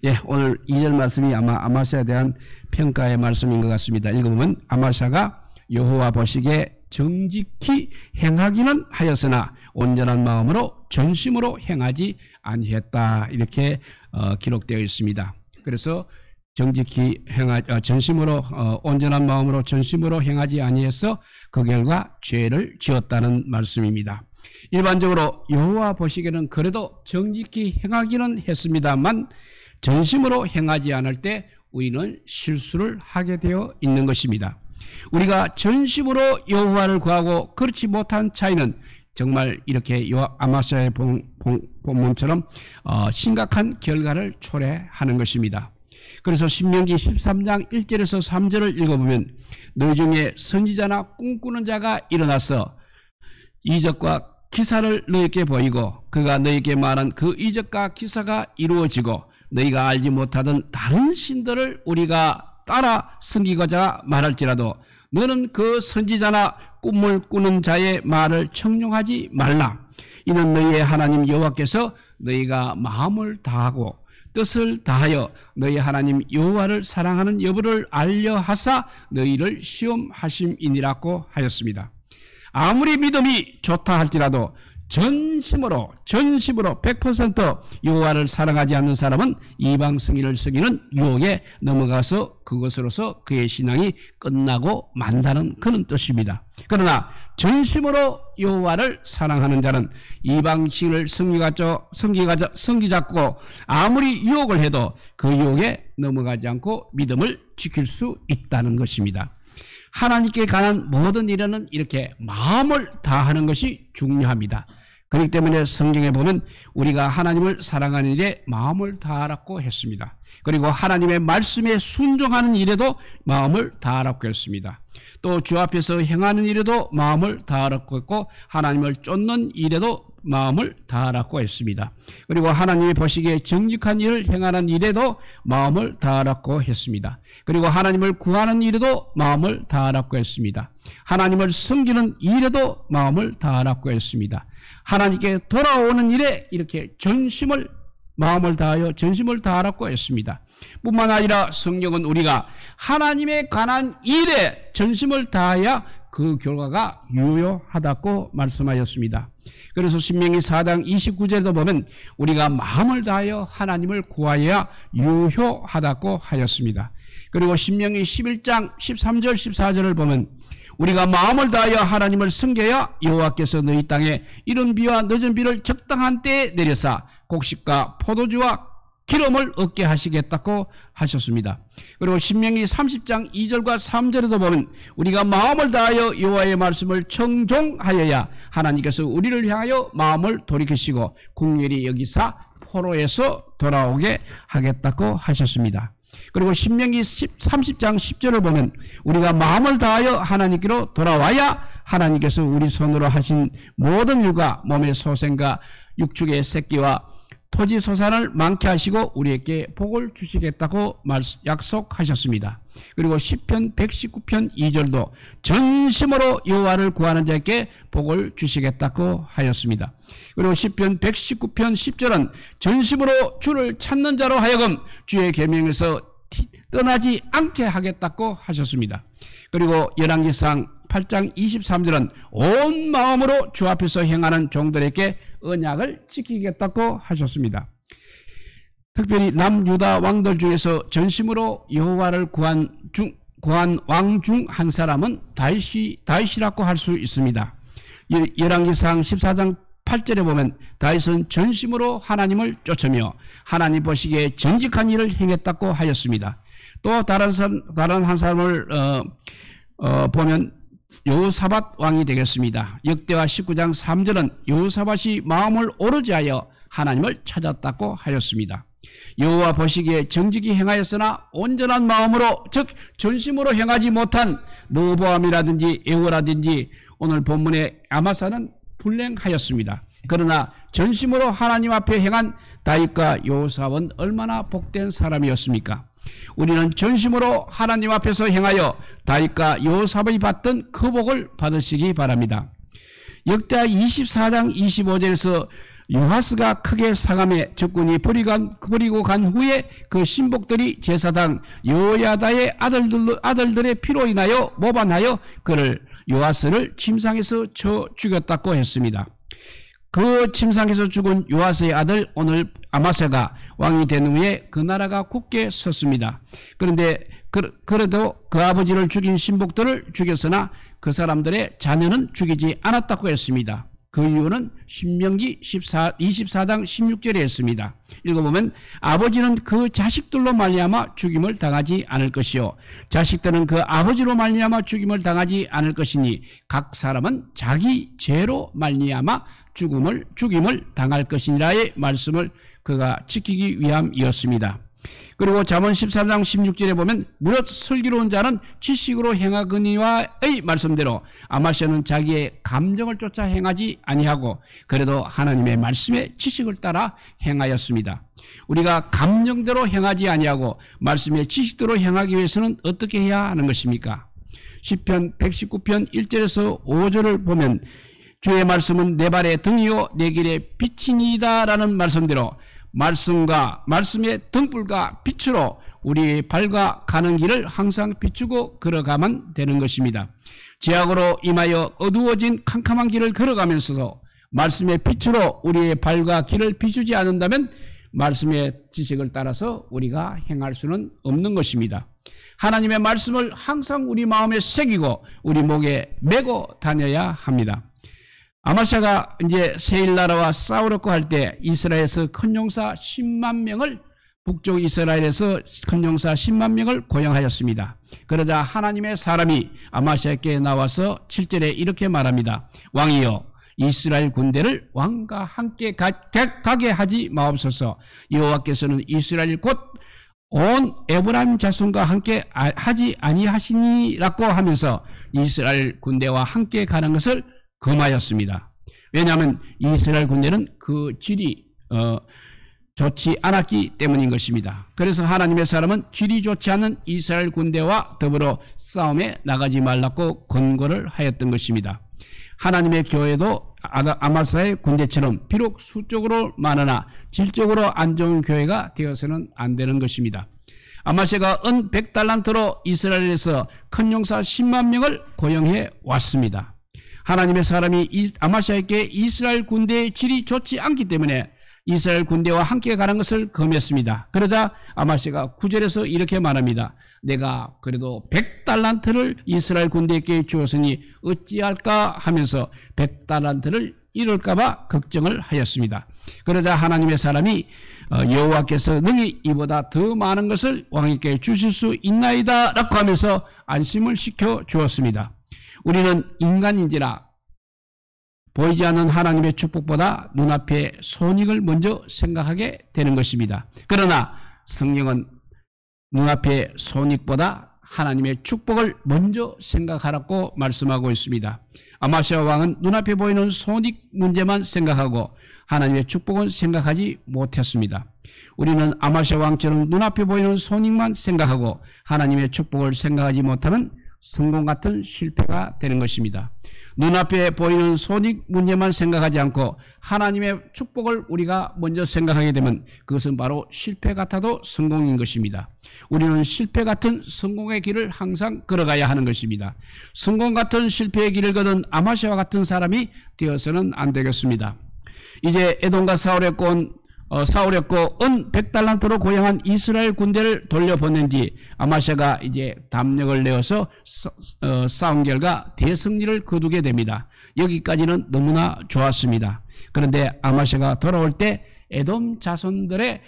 예, 오늘 2절 말씀이 아마 아마샤에 대한 평가의 말씀인 것 같습니다. 읽어보면 아마샤가 여호와 보시기에 정직히 행하기는 하였으나 온전한 마음으로 전심으로 행하지 아니했다. 이렇게 기록되어 있습니다. 그래서 정직히 전심으로 온전한 마음으로 전심으로 행하지 아니해서 그 결과 죄를 지었다는 말씀입니다. 일반적으로 여호와 보시기에는 그래도 정직히 행하기는 했습니다만 전심으로 행하지 않을 때 우리는 실수를 하게 되어 있는 것입니다. 우리가 전심으로 여호와를 구하고 그렇지 못한 차이는 정말 이렇게 아마샤의 본문처럼 심각한 결과를 초래하는 것입니다. 그래서 신명기 13장 1절에서 3절을 읽어보면 너희 중에 선지자나 꿈꾸는 자가 일어나서 이적과 기사를 너희에게 보이고 그가 너희에게 말한 그 이적과 기사가 이루어지고 너희가 알지 못하던 다른 신들을 우리가 따라 섬기고자 말할지라도 너는 그 선지자나 꿈을 꾸는 자의 말을 청종하지 말라. 이는 너희의 하나님 여호와께서 너희가 마음을 다하고 뜻을 다하여 너희 하나님 여호와를 사랑하는 여부를 알려 하사 너희를 시험하심이니라고 하였습니다. 아무리 믿음이 좋다 할지라도 전심으로 100% 여호와를 사랑하지 않는 사람은 이방 승리를 섬기는 유혹에 넘어가서 그것으로서 그의 신앙이 끝나고 만다는 그런 뜻입니다. 그러나 전심으로 여호와를 사랑하는 자는 이방 신을 섬기자고 아무리 유혹을 해도 그 유혹에 넘어가지 않고 믿음을 지킬 수 있다는 것입니다. 하나님께 관한 모든 일에는 이렇게 마음을 다하는 것이 중요합니다. 그렇기 때문에 성경에 보면 우리가 하나님을 사랑하는 일에 마음을 다하라고 했습니다. 그리고 하나님의 말씀에 순종하는 일에도 마음을 다하라고 했습니다. 또 주 앞에서 행하는 일에도 마음을 다하라고 했고 하나님을 쫓는 일에도 마음을 다하라고 했습니다. 그리고 하나님이 보시기에 정직한 일을 행하는 일에도 마음을 다하라고 했습니다. 그리고 하나님을 구하는 일에도 마음을 다하라고 했습니다. 하나님을 섬기는 일에도 마음을 다하라고 했습니다. 하나님께 돌아오는 일에 이렇게 전심을 마음을 다하여 전심을 다하라고 했습니다. 뿐만 아니라 성경은 우리가 하나님에 관한 일에 전심을 다해야 그 결과가 유효하다고 말씀하였습니다. 그래서 신명기 4장 29절에도 보면 우리가 마음을 다하여 하나님을 구하여야 유효하다고 하였습니다. 그리고 신명기 11장 13절 14절을 보면 우리가 마음을 다하여 하나님을 섬겨야 여호와께서 너희 땅에 이른 비와 늦은 비를 적당한 때에 내려사 곡식과 포도주와 기름을 얻게 하시겠다고 하셨습니다. 그리고 신명기 30장 2절과 3절에도 보면 우리가 마음을 다하여 여호와의 말씀을 청종하여야 하나님께서 우리를 향하여 마음을 돌이키시고 긍휼히 여기사 포로에서 돌아오게 하겠다고 하셨습니다. 그리고 신명기 30장 10절을 보면 우리가 마음을 다하여 하나님께로 돌아와야 하나님께서 우리 손으로 하신 모든 일과 몸의 소생과 육축의 새끼와 토지 소산을 많게 하시고 우리에게 복을 주시겠다고 약속하셨습니다. 그리고 시편 119편 2절도 전심으로 여호와를 구하는 자에게 복을 주시겠다고 하였습니다. 그리고 시편 119편 10절은 전심으로 주를 찾는 자로 하여금 주의 계명에서 떠나지 않게 하겠다고 하셨습니다. 그리고 열왕기상 8장 23절은 온 마음으로 주 앞에서 행하는 종들에게 언약을 지키겠다고 하셨습니다. 특별히 남유다 왕들 중에서 전심으로 여호와를 구한 왕 중 한 사람은 다윗이라고 할 수 있습니다. 열왕기상 14장 8절에 보면 다윗은 전심으로 하나님을 쫓으며 하나님 보시기에 정직한 일을 행했다고 하였습니다. 또 다른 한 사람을 보면 여호사밧 왕이 되겠습니다. 역대하 19장 3절은 여호사밧이 마음을 오르지 하여 하나님을 찾았다고 하였습니다. 여호와 보시기에 정직히 행하였으나 온전한 마음으로 즉 전심으로 행하지 못한 르호보암이라든지 에호라든지 오늘 본문의 아마사는 불행하였습니다. 그러나 전심으로 하나님 앞에 행한 다윗과 여호사밧은 얼마나 복된 사람이었습니까? 우리는 전심으로 하나님 앞에서 행하여 다윗과 여호사밧이 받던 그 복을 받으시기 바랍니다. 역대하 24장 25절에서 요아스가 크게 상함에 적군이 버리고 간 후에 그 신복들이 제사장 여호야다의 아들들의 피로 인하여 모반하여 그를 요아스를 침상에서 쳐 죽였다고 했습니다. 그 침상에서 죽은 요아스의 아들 오늘 아마스가 왕이 된 후에 그 나라가 굳게 섰습니다. 그런데 그래도 그 아버지를 죽인 신복들을 죽였으나 그 사람들의 자녀는 죽이지 않았다고 했습니다. 그 이유는 신명기 24장 16절에 했습니다. 읽어보면 아버지는 그 자식들로 말미암아 죽임을 당하지 않을 것이요 자식들은 그 아버지로 말미암아 죽임을 당하지 않을 것이니 각 사람은 자기 죄로 말미암아 죽임을 당할 것이니라의 말씀을 그가 지키기 위함이었습니다. 그리고 잠언 13장 16절에 보면 무릇 슬기로운 자는 지식으로 행하거니와의 말씀대로 아마시아는 자기의 감정을 쫓아 행하지 아니하고 그래도 하나님의 말씀에 지식을 따라 행하였습니다. 우리가 감정대로 행하지 아니하고 말씀의 지식대로 행하기 위해서는 어떻게 해야 하는 것입니까? 시편 119편 1절에서 5절을 보면 주의 말씀은 내 발의 등이요 내 길의 빛이니이다 라는 말씀대로 말씀과 말씀의 등불과 빛으로 우리의 발과 가는 길을 항상 비추고 걸어가면 되는 것입니다. 죄악으로 임하여 어두워진 캄캄한 길을 걸어가면서도 말씀의 빛으로 우리의 발과 길을 비추지 않는다면 말씀의 지식을 따라서 우리가 행할 수는 없는 것입니다. 하나님의 말씀을 항상 우리 마음에 새기고 우리 목에 메고 다녀야 합니다. 아마시아가 이제 세일나라와 싸우려고 할 때 이스라엘에서 큰 용사 10만 명을 북쪽 이스라엘에서 큰 용사 10만 명을 고용하였습니다. 그러자 하나님의 사람이 아마시아에게 나와서 7절에 이렇게 말합니다. 왕이여 이스라엘 군대를 왕과 함께 가게 하지 마옵소서. 여호와께서는 이스라엘 곧 온 에브라임 자손과 함께 하지 아니하시니라고 하면서 이스라엘 군대와 함께 가는 것을 금하였습니다. 왜냐하면 이스라엘 군대는 그 질이 좋지 않았기 때문인 것입니다. 그래서 하나님의 사람은 질이 좋지 않은 이스라엘 군대와 더불어 싸움에 나가지 말라고 권고를 하였던 것입니다. 하나님의 교회도 아마사의 군대처럼 비록 수적으로 많으나 질적으로 안 좋은 교회가 되어서는 안 되는 것입니다. 아마시아가 은 100달란트로 이스라엘에서 큰 용사 10만 명을 고용해 왔습니다. 하나님의 사람이 아마시아에게 이스라엘 군대의 질이 좋지 않기 때문에 이스라엘 군대와 함께 가는 것을 금했습니다. 그러자 아마시아가 9절에서 이렇게 말합니다. 내가 그래도 100달란트를 이스라엘 군대에게 주었으니 어찌할까 하면서 100달란트를 잃을까 봐 걱정을 하였습니다. 그러자 하나님의 사람이 여호와께서 능히 이보다 더 많은 것을 왕에게 주실 수 있나이다 라고 하면서 안심을 시켜 주었습니다. 우리는 인간인지라 보이지 않는 하나님의 축복보다 눈앞의 손익을 먼저 생각하게 되는 것입니다. 그러나 성령은 눈앞의 손익보다 하나님의 축복을 먼저 생각하라고 말씀하고 있습니다. 아마시아 왕은 눈앞에 보이는 손익 문제만 생각하고 하나님의 축복은 생각하지 못했습니다. 우리는 아마시아 왕처럼 눈앞에 보이는 손익만 생각하고 하나님의 축복을 생각하지 못하면 성공 같은 실패가 되는 것입니다. 눈앞에 보이는 손익 문제만 생각하지 않고 하나님의 축복을 우리가 먼저 생각하게 되면 그것은 바로 실패 같아도 성공인 것입니다. 우리는 실패 같은 성공의 길을 항상 걸어가야 하는 것입니다. 성공 같은 실패의 길을 걷은 아마시아와 같은 사람이 되어서는 안 되겠습니다. 이제 에돔과 싸우려고 은 100달란트로 고용한 이스라엘 군대를 돌려보낸 뒤 아마시아가 이제 담력을 내어서 싸운 결과 대승리를 거두게 됩니다. 여기까지는 너무나 좋았습니다. 그런데 아마시아가 돌아올 때 에돔 자손들의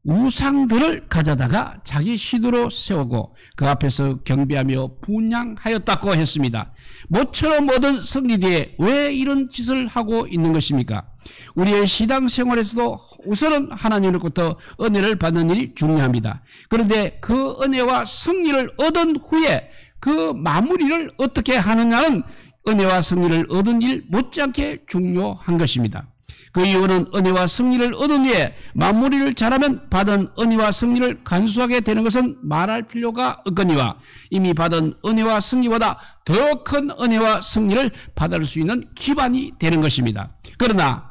우상들을 가져다가 자기 시도로 세우고 그 앞에서 경배하며 분향하였다고 했습니다. 모처럼 얻은 승리 뒤에 왜 이런 짓을 하고 있는 것입니까? 우리의 신앙생활에서도 우선은 하나님으로부터 은혜를 받는 일이 중요합니다. 그런데 그 은혜와 승리를 얻은 후에 그 마무리를 어떻게 하느냐는 은혜와 승리를 얻은 일 못지않게 중요한 것입니다. 그 이유는 은혜와 승리를 얻은 후에 마무리를 잘하면 받은 은혜와 승리를 간수하게 되는 것은 말할 필요가 없거니와 이미 받은 은혜와 승리보다 더 큰 은혜와 승리를 받을 수 있는 기반이 되는 것입니다. 그러나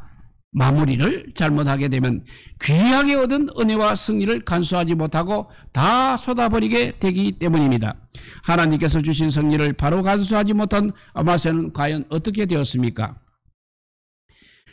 마무리를 잘못하게 되면 귀하게 얻은 은혜와 승리를 간수하지 못하고 다 쏟아버리게 되기 때문입니다. 하나님께서 주신 승리를 바로 간수하지 못한 아마세는 과연 어떻게 되었습니까?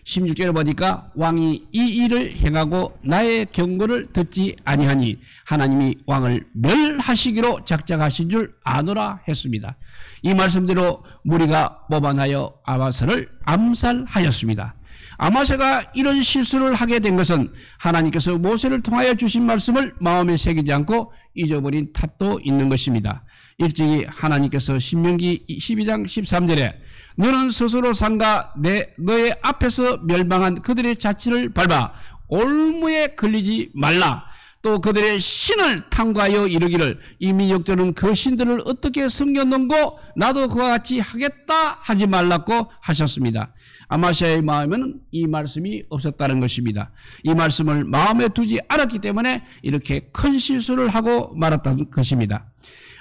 16절에 보니까 왕이 이 일을 행하고 나의 경고를 듣지 아니하니 하나님이 왕을 멸하시기로 작정하신 줄 아노라 했습니다. 이 말씀대로 무리가 모반하여 아마세를 암살하였습니다. 아마세가 이런 실수를 하게 된 것은 하나님께서 모세를 통하여 주신 말씀을 마음에 새기지 않고 잊어버린 탓도 있는 것입니다. 일찍이 하나님께서 신명기 12장 13절에 너는 스스로 삼가 너의 앞에서 멸망한 그들의 자취를 밟아 올무에 걸리지 말라. 또 그들의 신을 탐구하여 이르기를 이 민족들은 그 신들을 어떻게 섬겼는고 나도 그와 같이 하겠다 하지 말라고 하셨습니다. 아마시아의 마음에는 이 말씀이 없었다는 것입니다. 이 말씀을 마음에 두지 않았기 때문에 이렇게 큰 실수를 하고 말았다는 것입니다.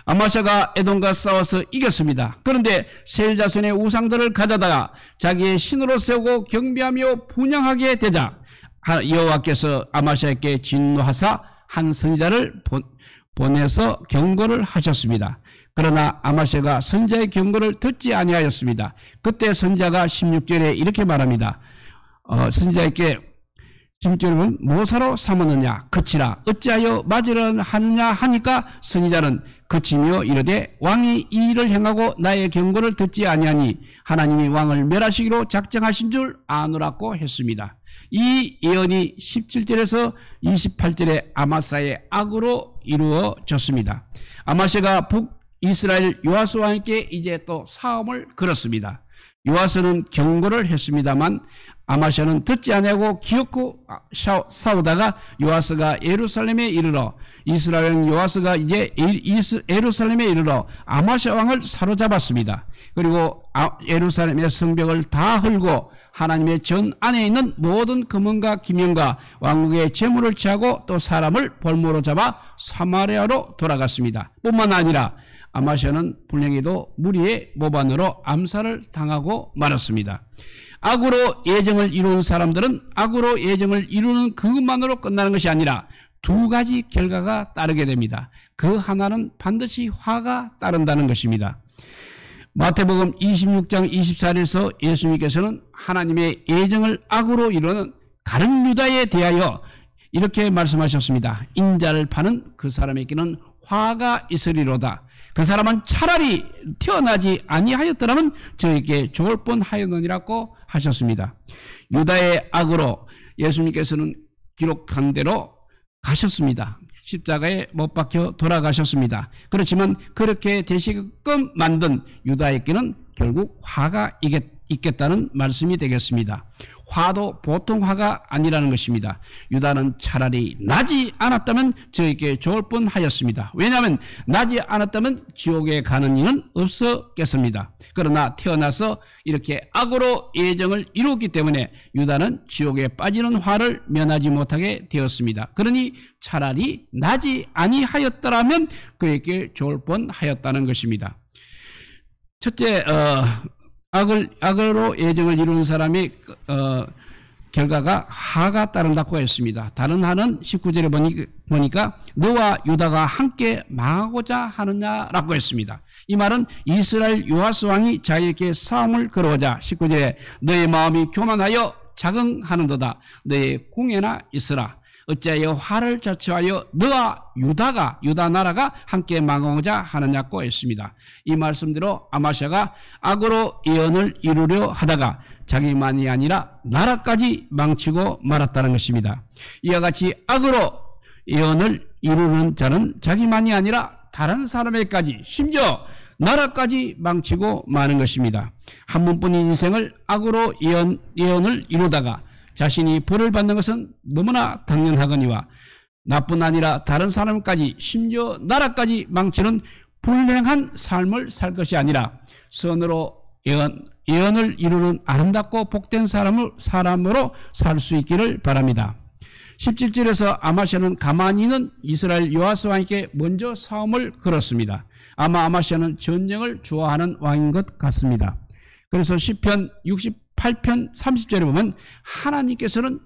아마시아가 에돔과 싸워서 이겼습니다. 그런데 세일 자손의 우상들을 가져다가 자기의 신으로 세우고 경배하며 분향하게 되자 여호와께서 아마시아에게 진노하사 한 선지자를 보내서 경고를 하셨습니다. 그러나 아마시아가 선지자의 경고를 듣지 아니하였습니다. 그때 선지자가 16절에 이렇게 말합니다. 선지자에게 16절은 모사로 삼았느냐 그치라 어찌하여 맞으려 하느냐 하니까 선지자는 그치며 이르되 왕이 이 일을 행하고 나의 경고를 듣지 아니하니 하나님이 왕을 멸하시기로 작정하신 줄 아노라고 했습니다. 이 예언이 17절에서 28절에 아마사의 악으로 이루어졌습니다. 아마시아가 북이스라엘 요아스 왕에게 이제 또 싸움을 걸었습니다. 요아스는 경고를 했습니다만 아마시아는 듣지 아니하고 기어코 싸우다가 요아스가 예루살렘에 이르러 이스라엘 왕 요아스가 이제 예루살렘에 이르러 아마시아 왕을 사로잡았습니다. 그리고 예루살렘의 성벽을 다 헐고 하나님의 전 안에 있는 모든 금은과 기명과 왕국의 재물을 취하고 또 사람을 볼모로 잡아 사마리아로 돌아갔습니다. 뿐만 아니라 아마시아는 불행히도 무리의 모반으로 암살을 당하고 말았습니다. 악으로 예정을 이루는 사람들은 악으로 예정을 이루는 그것만으로 끝나는 것이 아니라 두 가지 결과가 따르게 됩니다. 그 하나는 반드시 화가 따른다는 것입니다. 마태복음 26장 24절에서 예수님께서는 하나님의 예정을 악으로 이루는 가룟 유다에 대하여 이렇게 말씀하셨습니다. 인자를 파는 그 사람에게는 화가 있으리로다. 그 사람은 차라리 태어나지 아니하였더라면 저에게 좋을 뻔하였느니라고 하셨습니다. 유다의 악으로 예수님께서는 기록한 대로 가셨습니다. 십자가에 못 박혀 돌아가셨습니다. 그렇지만 그렇게 되시게끔 만든 유다에게는 결국 화가 있겠다는 말씀이 되겠습니다. 화도 보통 화가 아니라는 것입니다. 유다는 차라리 나지 않았다면 저에게 좋을 뻔하였습니다. 왜냐하면 나지 않았다면 지옥에 가는 일은 없었겠습니다. 그러나 태어나서 이렇게 악으로 예정을 이루었기 때문에 유다는 지옥에 빠지는 화를 면하지 못하게 되었습니다. 그러니 차라리 나지 아니하였더라면 그에게 좋을 뻔하였다는 것입니다. 첫째, 악으로 예정을 이루는 사람의 결과가 하가 따른다고 했습니다. 다른 하는 19절에 보니까 너와 유다가 함께 망하고자 하느냐라고 했습니다. 이 말은 이스라엘 요아스 왕이 자기에게 싸움을 걸어오자 19절에 너의 마음이 교만하여 자긍하는도다. 너의 공회나 있으라. 어찌하여 화를 자초하여 너와 유다 나라가 함께 망하고자 하느냐고 했습니다. 이 말씀대로 아마시아가 악으로 예언을 이루려 하다가 자기만이 아니라 나라까지 망치고 말았다는 것입니다. 이와 같이 악으로 예언을 이루는 자는 자기만이 아니라 다른 사람에게까지 심지어 나라까지 망치고 마는 것입니다. 한 번뿐인 인생을 악으로 예언을 이루다가 자신이 벌을 받는 것은 너무나 당연하거니와 나뿐 아니라 다른 사람까지 심지어 나라까지 망치는 불행한 삶을 살 것이 아니라 선으로 예언을 이루는 아름답고 복된 사람으로 살 수 있기를 바랍니다. 17절에서 아마시아는 가만히 있는 이스라엘 요아스 왕에게 먼저 싸움을 걸었습니다. 아마 아마시아는 전쟁을 좋아하는 왕인 것 같습니다. 그래서 시편 68 68편 30절에 보면 하나님께서는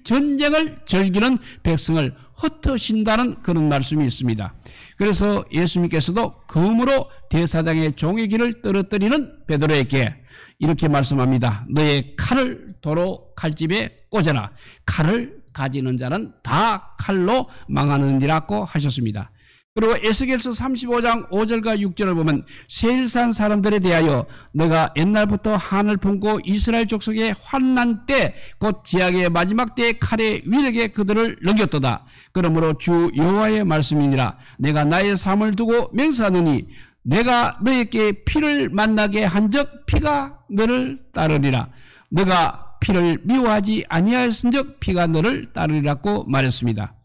전쟁을 즐기는 백성을 흩으신다는 그런 말씀이 있습니다. 그래서 예수님께서도 검으로 대사장의 종의 길을 떨어뜨리는 베드로에게 이렇게 말씀합니다. 너의 칼을 도로 칼집에 꽂아라. 칼을 가지는 자는 다 칼로 망하느니라고 하셨습니다. 그리고 에스겔서 35장 5절과 6절을 보면 세일산 사람들에 대하여 내가 옛날부터 한을 품고 이스라엘 족속의 환난 때 곧 지약의 마지막 때의 칼의 위력에 그들을 넘겼도다. 그러므로 주 여호와의 말씀이니라. 내가 나의 삶을 두고 맹세하노니 내가 너에게 피를 만나게 한적 피가 너를 따르리라. 너가 피를 미워하지 아니하였은즉 피가 너를 따르리라고 말했습니다.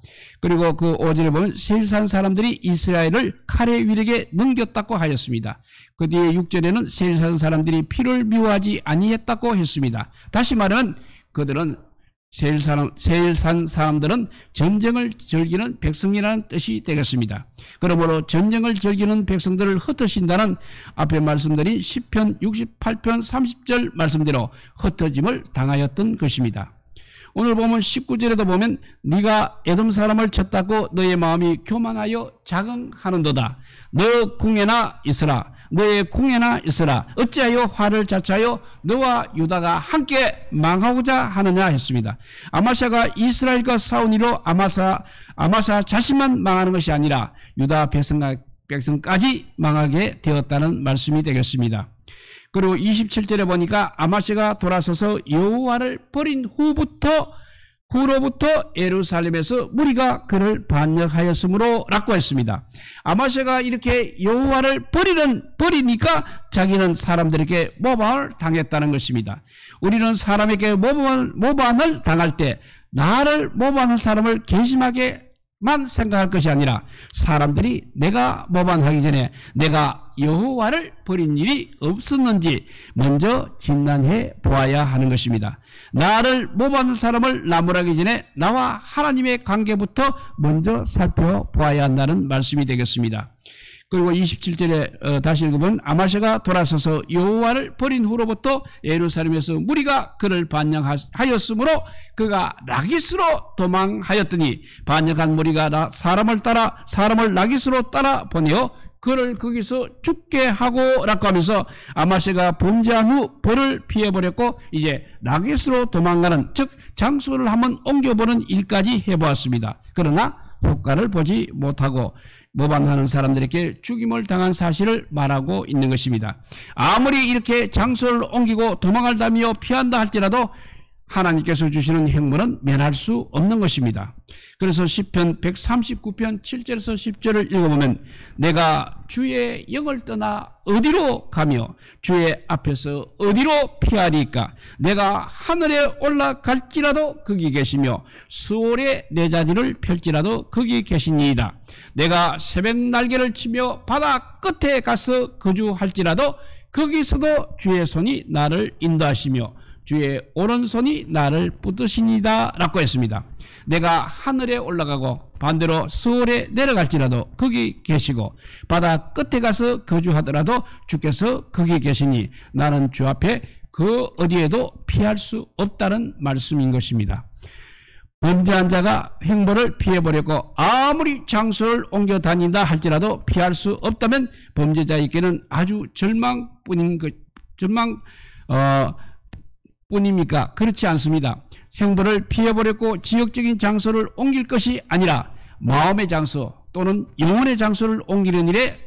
그리고 그 5절에 보면 세일산 사람들이 이스라엘을 칼의 위력에 넘겼다고 하였습니다. 그 뒤에 6절에는 세일산 사람들이 피를 미워하지 아니했다고 했습니다. 다시 말하면 그들은 세일산 사람들은 전쟁을 즐기는 백성이라는 뜻이 되겠습니다. 그러므로 전쟁을 즐기는 백성들을 흩으신다는 앞에 말씀드린 시편 68편 30절 말씀대로 흩어짐을 당하였던 것입니다. 오늘 보면 19절에도 보면 네가 에돔 사람을 쳤다고 너의 마음이 교만하여 자긍하는도다. 너 궁예나 있으라. 너의 궁예나 있으라. 어찌하여 화를 자초하여 너와 유다가 함께 망하고자 하느냐 했습니다. 아마샤가 이스라엘과 싸운 이로 아마사 자신만 망하는 것이 아니라 유다 백성까지 망하게 되었다는 말씀이 되겠습니다. 그리고 27절에 보니까 아마시가 돌아서서 여호와를 버린 후로부터 예루살렘에서 무리가 그를 반역하였으므로 라고 했습니다. 아마시가 이렇게 여호와를 버리니까 자기는 사람들에게 모방을 당했다는 것입니다. 우리는 사람에게 모방을 당할 때 나를 모방하는 사람을 괘씸하게만 생각할 것이 아니라 사람들이 내가 모방하기 전에 내가 여호와를 버린 일이 없었는지 먼저 진단해 보아야 하는 것입니다. 나를 모방하는 사람을 나무라기 전에 나와 하나님의 관계부터 먼저 살펴보아야 한다는 말씀이 되겠습니다. 그리고 27절에 다시 읽으면 아마샤가 돌아서서 여호와를 버린 후로부터 예루살렘에서 무리가 그를 반역하였으므로 그가 라기스로 도망하였더니 반역한 무리가 사람을 라기스로 따라 보내어 그를 거기서 죽게 하고 라고 하면서 아마샤가 범죄한 후 벌을 피해버렸고 이제 라기스로 도망가는 즉 장소를 한번 옮겨보는 일까지 해보았습니다. 그러나 효과를 보지 못하고 모방하는 사람들에게 죽임을 당한 사실을 말하고 있는 것입니다. 아무리 이렇게 장소를 옮기고 도망을다며 피한다 할지라도 하나님께서 주시는 행문은 면할 수 없는 것입니다. 그래서 시편 139편 7절에서 10절을 읽어보면 내가 주의 영을 떠나 어디로 가며 주의 앞에서 어디로 피하리까? 내가 하늘에 올라갈지라도 거기 계시며 수월에 내 자리를 펼지라도 거기 계시니이다. 내가 새벽 날개를 치며 바다 끝에 가서 거주할지라도 거기서도 주의 손이 나를 인도하시며 주의 오른손이 나를 붙드시니다 라고 했습니다. 내가 하늘에 올라가고 반대로 수월에 내려갈지라도 거기 계시고 바다 끝에 가서 거주하더라도 주께서 거기 계시니 나는 주 앞에 그 어디에도 피할 수 없다는 말씀인 것입니다. 범죄한 자가 행보를 피해버렸고 아무리 장소를 옮겨 다닌다 할지라도 피할 수 없다면 범죄자에게는 아주 뿐입니까? 그렇지 않습니다. 형벌을 피해버렸고 지역적인 장소를 옮길 것이 아니라 마음의 장소 또는 영혼의 장소를 옮기는 일에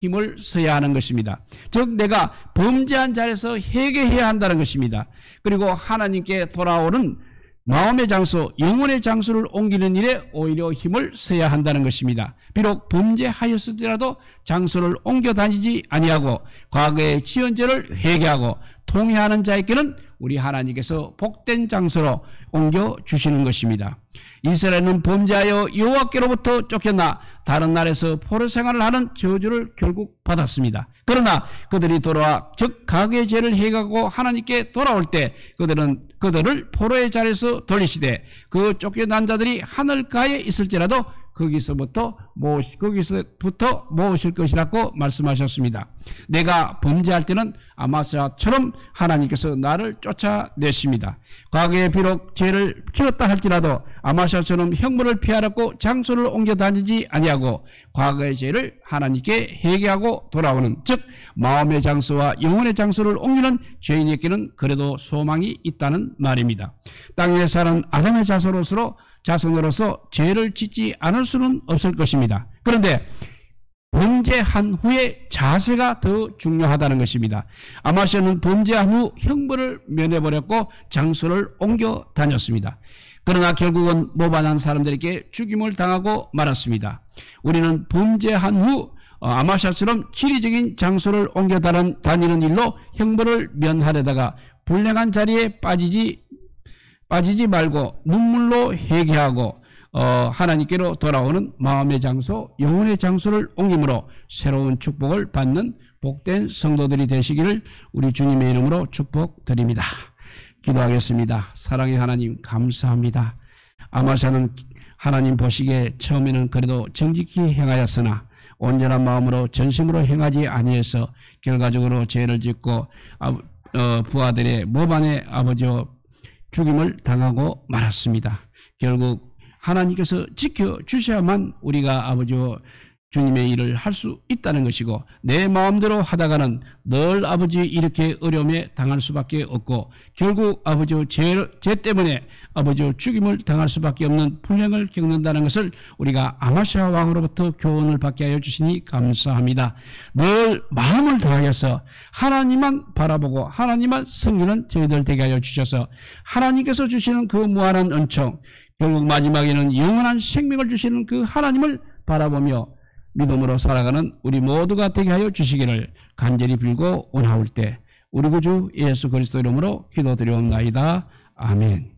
힘을 써야 하는 것입니다. 즉 내가 범죄한 자리에서 회개해야 한다는 것입니다. 그리고 하나님께 돌아오는 마음의 장소, 영혼의 장소를 옮기는 일에 오히려 힘을 써야 한다는 것입니다. 비록 범죄하였을지라도 장소를 옮겨 다니지 아니하고 과거의 지은 죄를 회개하고 통회하는 자에게는 우리 하나님께서 복된 장소로 옮겨 주시는 것입니다. 이스라엘은 범죄하여 여호와께로부터 쫓겨나 다른 나라에서 포로 생활을 하는 저주를 결국 받았습니다. 그러나 그들이 돌아와 즉 과거의 죄를 해가고 하나님께 돌아올 때 그들을 포로의 자리에서 돌리시되 그 쫓겨난 자들이 하늘가에 있을지라도 거기서부터 모으실 것이라고 말씀하셨습니다. 내가 범죄할 때는 아마사처럼 하나님께서 나를 쫓아내십니다. 과거에 비록 죄를 지었다 할지라도 아마사처럼 형벌을 피하려고 장소를 옮겨 다니지 아니하고 과거의 죄를 하나님께 회개하고 돌아오는, 즉 마음의 장소와 영혼의 장소를 옮기는 죄인에게는 그래도 소망이 있다는 말입니다. 땅에 사는 아담의 자손으로서 죄를 짓지 않을 수는 없을 것입니다. 그런데 범죄한 후의 자세가 더 중요하다는 것입니다. 아마시아는 범죄한 후 형벌을 면해버렸고 장소를 옮겨 다녔습니다. 그러나 결국은 모반한 사람들에게 죽임을 당하고 말았습니다. 우리는 범죄한 후 아마시아처럼 지리적인 장소를 옮겨 다니는 일로 형벌을 면하려다가 불행한 자리에 빠지지 말고 눈물로 회개하고 하나님께로 돌아오는 마음의 장소, 영혼의 장소를 옮김으로 새로운 축복을 받는 복된 성도들이 되시기를 우리 주님의 이름으로 축복드립니다. 기도하겠습니다. 사랑의 하나님 감사합니다. 아마샤는 하나님 보시기에 처음에는 그래도 정직히 행하였으나 온전한 마음으로 전심으로 행하지 아니해서 결과적으로 죄를 짓고 부하들의 모반의 아버지와 죽임을 당하고 말았습니다. 결국 하나님께서 지켜주셔야만 우리가 아버지와 주님의 일을 할 수 있다는 것이고, 내 마음대로 하다가는 늘 아버지 이렇게 어려움에 당할 수밖에 없고 결국 아버지와 죄 때문에 아버지와 죽임을 당할 수밖에 없는 불행을 겪는다는 것을 우리가 아마시아 왕으로부터 교훈을 받게 하여 주시니 감사합니다. 늘 마음을 다하여서 하나님만 바라보고 하나님만 섬기는 저희들 되게 하여 주셔서 하나님께서 주시는 그 무한한 은총, 결국 마지막에는 영원한 생명을 주시는 그 하나님을 바라보며 믿음으로 살아가는 우리 모두가 되게 하여 주시기를 간절히 빌고 원하올 때 우리 구주 예수 그리스도 이름으로 기도드리옵나이다. 아멘.